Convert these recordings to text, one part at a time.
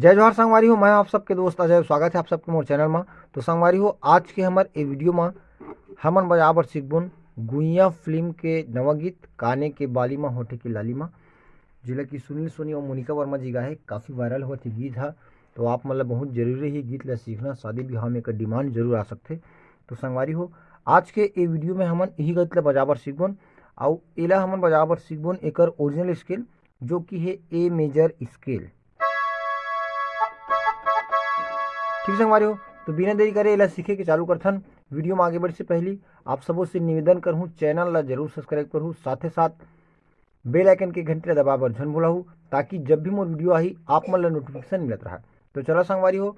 जय जोहार संगवारी हो। मैं आप सबके दोस्त अजय, स्वागत है आप सबके मोर चैनल में। तो संगवारी हो, आज के हमार ए वीडियो में हमन बजाबर सीखबुन गुइया फिल्म के नवा गीत काने के बाली में होठे की लाली में, जिला की सुनील सोनी और मोनिका वर्मा जी गाए। काफ़ी वायरल होती गीत है, तो आप मतलब बहुत जरूरी ही गीत ला सीखना। शादी ब्याह में एक डिमांड जरूर आ सकते। तो संगवारी हो, आज के ए वीडियो में हमन यही गीत ला बजाबर सीखबुन और एला हमन बजाबर सीखबुन एकर ओरिजिनल स्केल, जो कि है ए मेजर स्केल। ठीक संगवारी हो, तो बिना देरी करे एला सीखे के चालू करथन। वीडियो में आगे बढ़े से पहले आप सबों से निवेदन करहूँ, चैनल ला जरूर सब्सक्राइब करहूँ, साथ ही साथ बेल आइकन के घंटी ला दबा बर झन भूलहूँ, ताकि जब भी मोर वीडियो आही आप मन ला नोटिफिकेशन मिलत रहा। तो चलो संगवारी हो,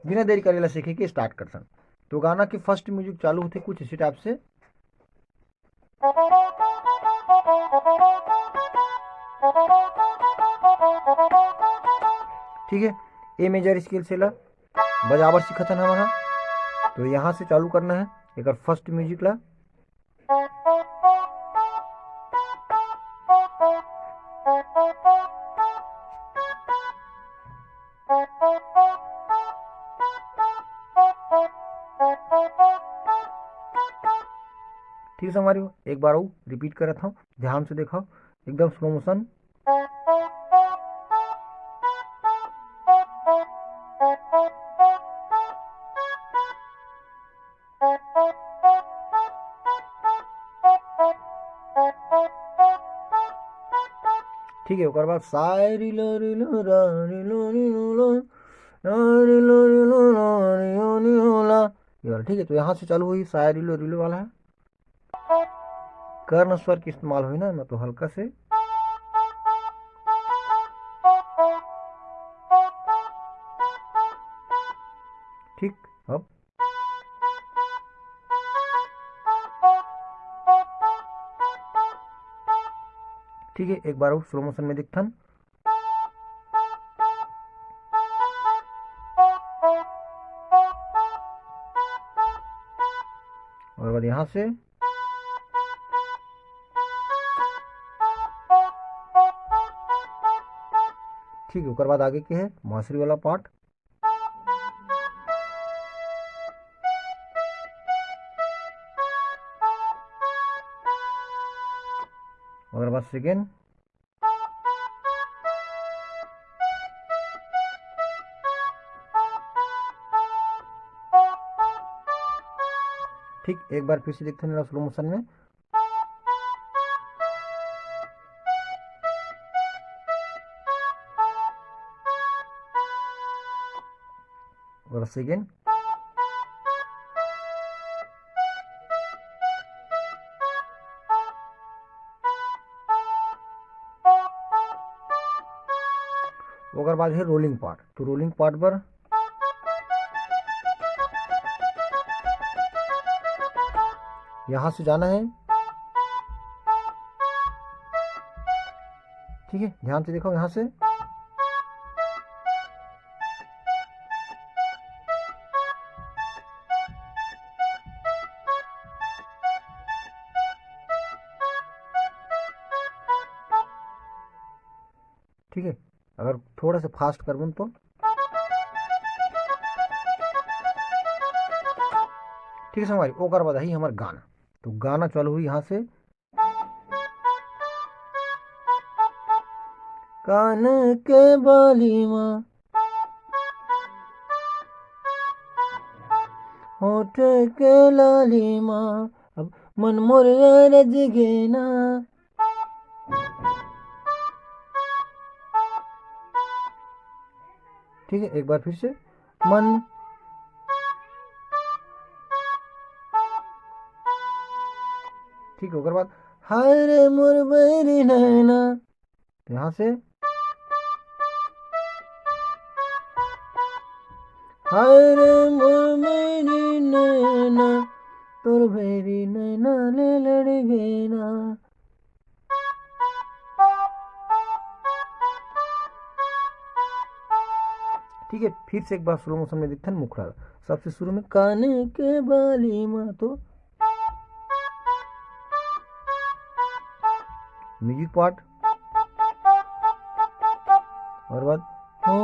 बिना देरी करे ला सीखे के स्टार्ट करथन। तो गाना के फर्स्ट म्यूजिक चालू होते कुछ इसी टाइप से। ठीक है, ए मेजर स्केल से ला बजावर सीखथन हमन हा। तो यहाँ से चालू करना है एक फर्स्ट म्यूजिक ला। ठीक है हमारी, एक बार वो रिपीट करत हूँ, ध्यान से देखो, एकदम स्लो मोशन। ठीक है, ओकर बाद सारी लो री लो रा री लो री लो लो रा री लो री लो रा री लो री लो ला, ये वाला। ठीक है, तो यहाँ से चालू हुई सारी लो री लो वाला है। कर्ण स्वर की इस्तेमाल हुई ना, मैं तो हल्का से। ठीक, अब ठीक है, एक बार वो स्लो मोशन में दिखथन। और बाद यहाँ से ठीक है, ओकर बाद आगे के है मासरी वाला पार्ट। ओकर बाद सेकेंड। ठीक, एक बार फिर से दिखथन स्लो मोशन में। और सेकेंड। ओकर बाद है रोलिंग पार्ट। तो रोलिंग पार्ट पर यहाँ से जाना है। ठीक है, ध्यान से देखो यहाँ से। ठीक है, अगर थोड़ा सा फास्ट करबुन तो ठीक है संगवारी। ओकर बाद ही हमार गाना। तो गाना चालू हुई यहाँ से। कान के बाली माँ होठ के लाली माँ, अब मन मोर रज गेना। ठीक है, एक बार फिर से मन। ठीक है, ओकर बाद हरे मोर बैरी नैना। तो यहाँ से हरे मोर बैरी नैना, तोर बैरी नैना ले लड़ गेना। ठीक है, फिर से एक बार स्लो मोशन में दिखता है मुखड़ा। सबसे शुरू में काने के बाली माँ, तो म्यूजिक पार्ट। और बाद हो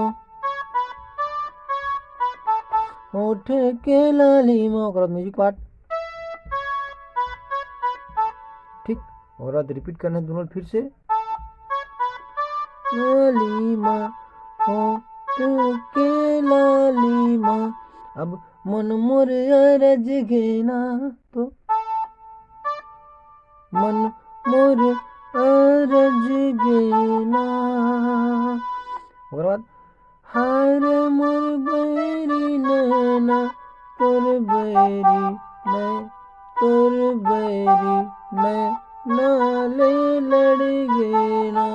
होठ के लाली माँ। ओकर बाद म्यूजिक पार्ट, ठीक। और बाद रिपीट करना है दोनों फिर से, लाली माँ होठ के लाली माँ, अब मन मोर अरज घेना, तो मन मोर अरज घेना। ओकर बाद हार मोर बैरी नैना तोर बैरी नै, तोर बैरी नैना ले लड़ गेना।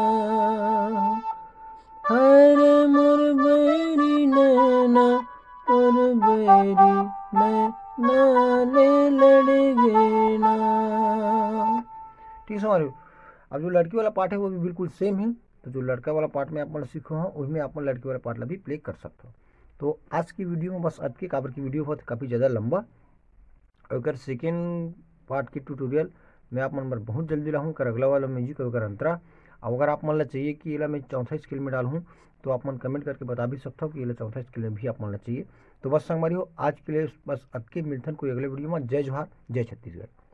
हार मोर बैरी नैना तोर बैरी नैना ले लड़ गेना। ठीक है हमारे। अब जो लड़की वाला पार्ट है वो भी बिल्कुल सेम है, तो जो लड़का वाला पार्ट में आप सीखो हो उसमें आप लड़की वाला पार्ट भी प्ले कर सकते हो। तो आज की वीडियो में बस आज की काबर की वीडियो बहुत काफ़ी ज़्यादा लंबा, अगर सेकेंड पार्ट की ट्यूटोरियल मैं आप मन पर बहुत जल्दी लाऊँ कर अगला वाला म्यूजिक अगर अंतरा। और अगर आप मन चाहिए कि ये मैं चौथा स्किल में डालूँ तो आप मन कमेंट करके बता भी सकता हूँ कि ये चौथा स्किल में भी आप मन चाहिए। तो बस संगवारी हो आज के लिए बस अतके मिलथन कोई अगले वीडियो में। जय जोहार, जय छत्तीसगढ़।